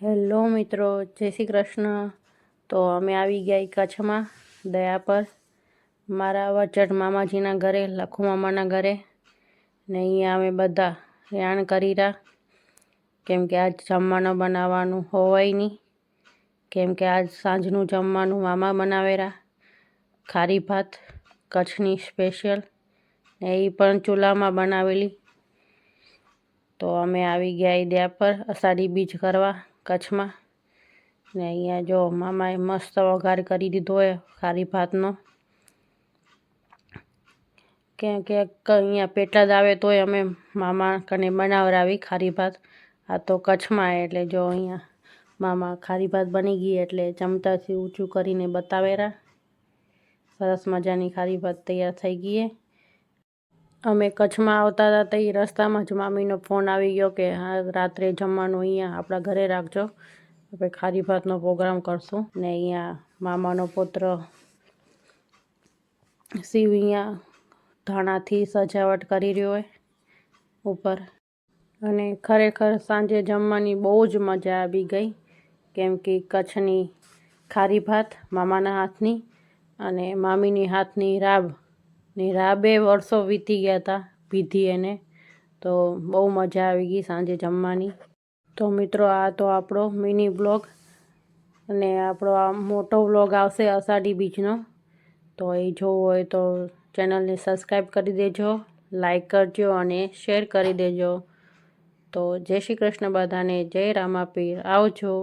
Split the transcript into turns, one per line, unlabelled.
Hello મિત્રો, જય શ્રી કૃષ્ણ. તો અમે આવી ગયા કચ્છમાં દયા પર મારા વચટ મામાજીના ઘરે, લખુ મામાના ઘરે. ને અહીંયા અમે બધા યાણ કરી રહ્યા, કેમ કે આજ જમવાનું બનાવવાનું હોય નહીં, કેમ કે આજ સાંજનું જમવાનું મામા બનાવેરા. ખારી ભાત કચ્છની સ્પેશિયલ, ને એ પણ ચૂલામાં બનાવેલી. તો અમે આવી ગયા દયા પર અષાઢી બીજ કરવા કચ્છમાં. ને અહીંયા જો મામાએ મસ્ત વઘાર કરી દીધો હોય ખારી ભાતનો, કેમ કે અહીંયા પેટલાદ આવે તોય અમે મામા કને બનાવરાવી ખારી ભાત. આ તો કચ્છમાં એટલે જો અહીંયા મામા ખારી ભાત બની ગઈ એટલે ચમચાથી ઊંચું કરીને બતાવેરા. સરસ મજાની ખારી ભાત તૈયાર થઈ ગઈ. અમે કચ્છમાં આવતા હતા તો એ રસ્તામાં જ મામીનો ફોન આવી ગયો કે હા રાત્રે જમવાનું અહીંયા આપણા ઘરે રાખજો, આપણે ખારી ભાતનો પ્રોગ્રામ કરશું. ને અહીંયા મામાનો પુત્ર શિવ અહીંયા ધાણાથી સજાવટ કરી રહ્યો હોય ઉપર. અને ખરેખર સાંજે જમવાની બહુ જ મજા આવી ગઈ, કેમ કે કચ્છની ખારી ભાત મામાના હાથની અને મામીની હાથની રાબ. ને રાબે વર્ષો વીતી ગયા હતા પીધી એને, તો બહુ મજા આવી ગઈ સાંજે જમવાની. તો મિત્રો, આ તો આપણો મિની બ્લોગ, અને આપણો આ મોટો બ્લોગ આવશે અષાઢી બીજનો. તો એ જોવો હોય તો ચેનલને સબસ્ક્રાઈબ કરી દેજો, લાઈક કરજો અને શેર કરી દેજો. તો જય શ્રી કૃષ્ણ બધાને, જય રામાપીર, આવજો.